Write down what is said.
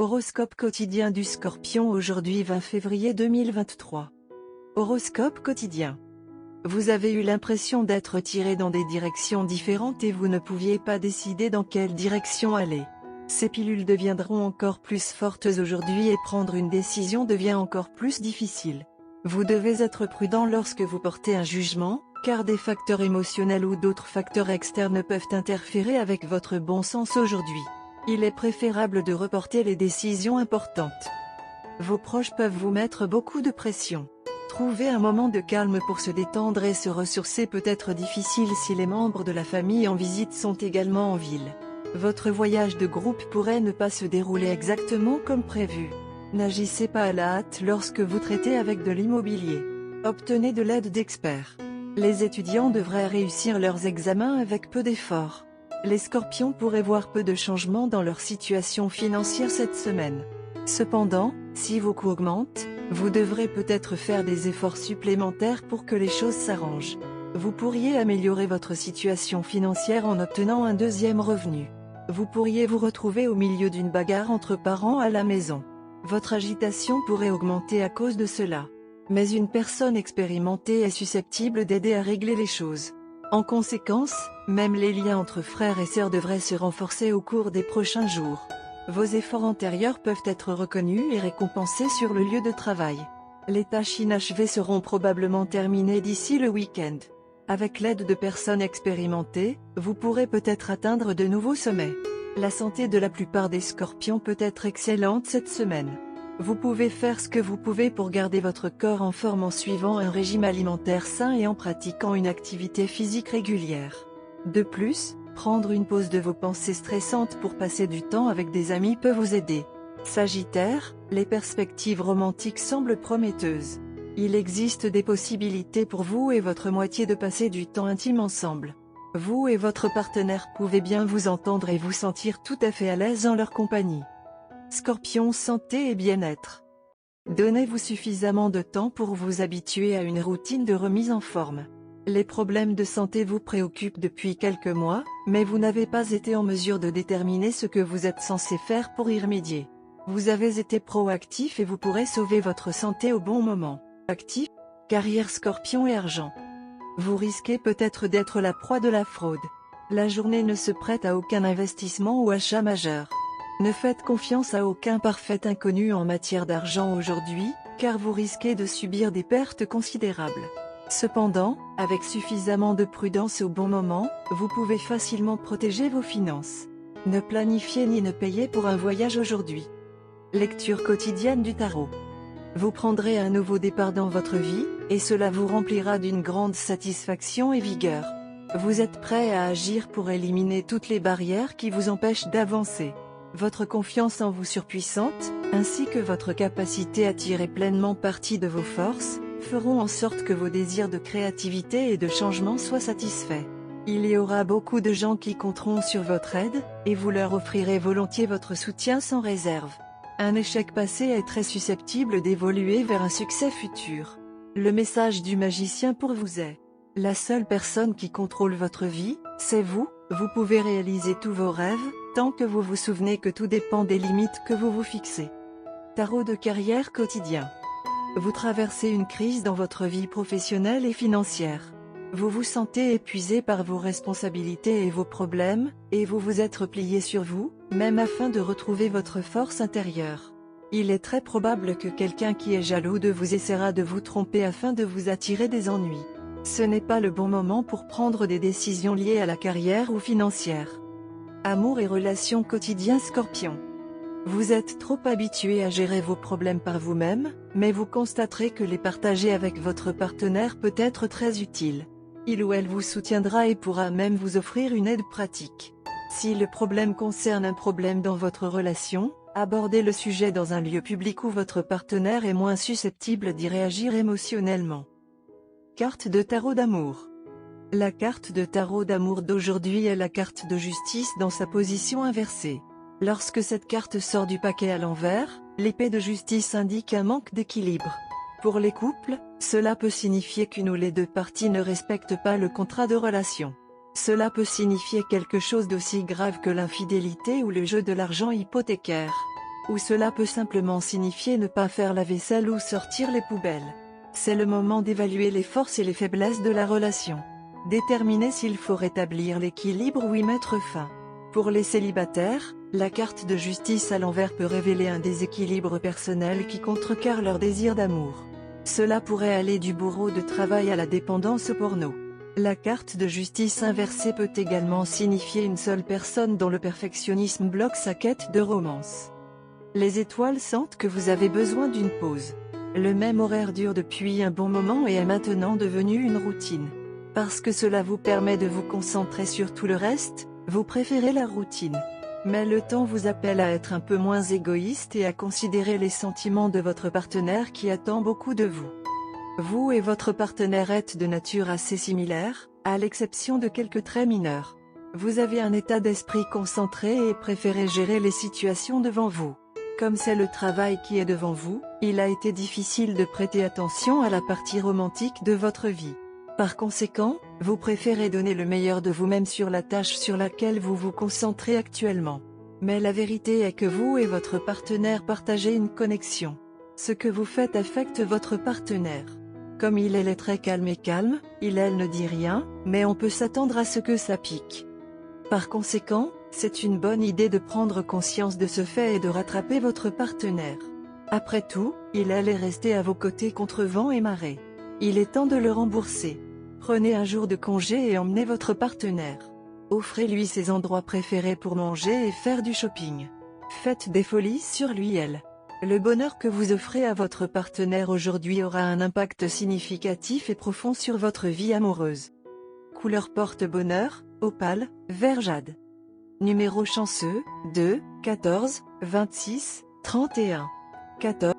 Horoscope quotidien du Scorpion aujourd'hui 20 février 2023. Horoscope quotidien. Vous avez eu l'impression d'être tiré dans des directions différentes et vous ne pouviez pas décider dans quelle direction aller. Ces pilules deviendront encore plus fortes aujourd'hui et prendre une décision devient encore plus difficile. Vous devez être prudent lorsque vous portez un jugement, car des facteurs émotionnels ou d'autres facteurs externes peuvent interférer avec votre bon sens aujourd'hui. Il est préférable de reporter les décisions importantes. Vos proches peuvent vous mettre beaucoup de pression. Trouver un moment de calme pour se détendre et se ressourcer peut être difficile si les membres de la famille en visite sont également en ville. Votre voyage de groupe pourrait ne pas se dérouler exactement comme prévu. N'agissez pas à la hâte lorsque vous traitez avec de l'immobilier. Obtenez de l'aide d'experts. Les étudiants devraient réussir leurs examens avec peu d'efforts. Les Scorpions pourraient voir peu de changements dans leur situation financière cette semaine. Cependant, si vos coûts augmentent, vous devrez peut-être faire des efforts supplémentaires pour que les choses s'arrangent. Vous pourriez améliorer votre situation financière en obtenant un deuxième revenu. Vous pourriez vous retrouver au milieu d'une bagarre entre parents à la maison. Votre agitation pourrait augmenter à cause de cela. Mais une personne expérimentée est susceptible d'aider à régler les choses. En conséquence, même les liens entre frères et sœurs devraient se renforcer au cours des prochains jours. Vos efforts antérieurs peuvent être reconnus et récompensés sur le lieu de travail. Les tâches inachevées seront probablement terminées d'ici le week-end. Avec l'aide de personnes expérimentées, vous pourrez peut-être atteindre de nouveaux sommets. La santé de la plupart des Scorpions peut être excellente cette semaine. Vous pouvez faire ce que vous pouvez pour garder votre corps en forme en suivant un régime alimentaire sain et en pratiquant une activité physique régulière. De plus, prendre une pause de vos pensées stressantes pour passer du temps avec des amis peut vous aider. Sagittaire, les perspectives romantiques semblent prometteuses. Il existe des possibilités pour vous et votre moitié de passer du temps intime ensemble. Vous et votre partenaire pouvez bien vous entendre et vous sentir tout à fait à l'aise en leur compagnie. Scorpion, santé et bien-être. Donnez-vous suffisamment de temps pour vous habituer à une routine de remise en forme. Les problèmes de santé vous préoccupent depuis quelques mois, mais vous n'avez pas été en mesure de déterminer ce que vous êtes censé faire pour y remédier. Vous avez été proactif et vous pourrez sauver votre santé au bon moment. Actif, carrière Scorpion et argent. Vous risquez peut-être d'être la proie de la fraude. La journée ne se prête à aucun investissement ou achat majeur. Ne faites confiance à aucun parfait inconnu en matière d'argent aujourd'hui, car vous risquez de subir des pertes considérables. Cependant, avec suffisamment de prudence au bon moment, vous pouvez facilement protéger vos finances. Ne planifiez ni ne payez pour un voyage aujourd'hui. Lecture quotidienne du tarot. Vous prendrez un nouveau départ dans votre vie, et cela vous remplira d'une grande satisfaction et vigueur. Vous êtes prêt à agir pour éliminer toutes les barrières qui vous empêchent d'avancer. Votre confiance en vous surpuissante, ainsi que votre capacité à tirer pleinement parti de vos forces, feront en sorte que vos désirs de créativité et de changement soient satisfaits. Il y aura beaucoup de gens qui compteront sur votre aide, et vous leur offrirez volontiers votre soutien sans réserve. Un échec passé est très susceptible d'évoluer vers un succès futur. Le message du magicien pour vous est: la seule personne qui contrôle votre vie, c'est vous. Vous pouvez réaliser tous vos rêves, tant que vous vous souvenez que tout dépend des limites que vous vous fixez. Tarot de carrière quotidien. Vous traversez une crise dans votre vie professionnelle et financière. Vous vous sentez épuisé par vos responsabilités et vos problèmes, et vous vous êtes replié sur vous, même afin de retrouver votre force intérieure. Il est très probable que quelqu'un qui est jaloux de vous essaiera de vous tromper afin de vous attirer des ennuis. Ce n'est pas le bon moment pour prendre des décisions liées à la carrière ou financière. Amour et relations quotidiens Scorpion. Vous êtes trop habitué à gérer vos problèmes par vous-même, mais vous constaterez que les partager avec votre partenaire peut être très utile. Il ou elle vous soutiendra et pourra même vous offrir une aide pratique. Si le problème concerne un problème dans votre relation, abordez le sujet dans un lieu public où votre partenaire est moins susceptible d'y réagir émotionnellement. Carte de tarot d'amour. La carte de tarot d'amour d'aujourd'hui est la carte de justice dans sa position inversée. Lorsque cette carte sort du paquet à l'envers, l'épée de justice indique un manque d'équilibre. Pour les couples, cela peut signifier qu'une ou les deux parties ne respectent pas le contrat de relation. Cela peut signifier quelque chose d'aussi grave que l'infidélité ou le jeu de l'argent hypothécaire. Ou cela peut simplement signifier ne pas faire la vaisselle ou sortir les poubelles. C'est le moment d'évaluer les forces et les faiblesses de la relation. Déterminer s'il faut rétablir l'équilibre ou y mettre fin. Pour les célibataires, la carte de justice à l'envers peut révéler un déséquilibre personnel qui contrecarre leur désir d'amour. Cela pourrait aller du bourreau de travail à la dépendance au porno. La carte de justice inversée peut également signifier une seule personne dont le perfectionnisme bloque sa quête de romance. Les étoiles sentent que vous avez besoin d'une pause. Le même horaire dure depuis un bon moment et est maintenant devenu une routine. Parce que cela vous permet de vous concentrer sur tout le reste, vous préférez la routine. Mais le temps vous appelle à être un peu moins égoïste et à considérer les sentiments de votre partenaire qui attend beaucoup de vous. Vous et votre partenaire êtes de nature assez similaire, à l'exception de quelques traits mineurs. Vous avez un état d'esprit concentré et préférez gérer les situations devant vous. Comme c'est le travail qui est devant vous, il a été difficile de prêter attention à la partie romantique de votre vie. Par conséquent, vous préférez donner le meilleur de vous-même sur la tâche sur laquelle vous vous concentrez actuellement. Mais la vérité est que vous et votre partenaire partagez une connexion. Ce que vous faites affecte votre partenaire. Comme il est très calme, elle ne dit rien, mais on peut s'attendre à ce que ça pique. Par conséquent, c'est une bonne idée de prendre conscience de ce fait et de rattraper votre partenaire. Après tout, elle est restée à vos côtés contre vent et marée. Il est temps de le rembourser. Prenez un jour de congé et emmenez votre partenaire. Offrez-lui ses endroits préférés pour manger et faire du shopping. Faites des folies sur lui elle. Le bonheur que vous offrez à votre partenaire aujourd'hui aura un impact significatif et profond sur votre vie amoureuse. Couleur porte-bonheur, opale, vert jade. Numéro chanceux, 2, 14, 26, 31. 14.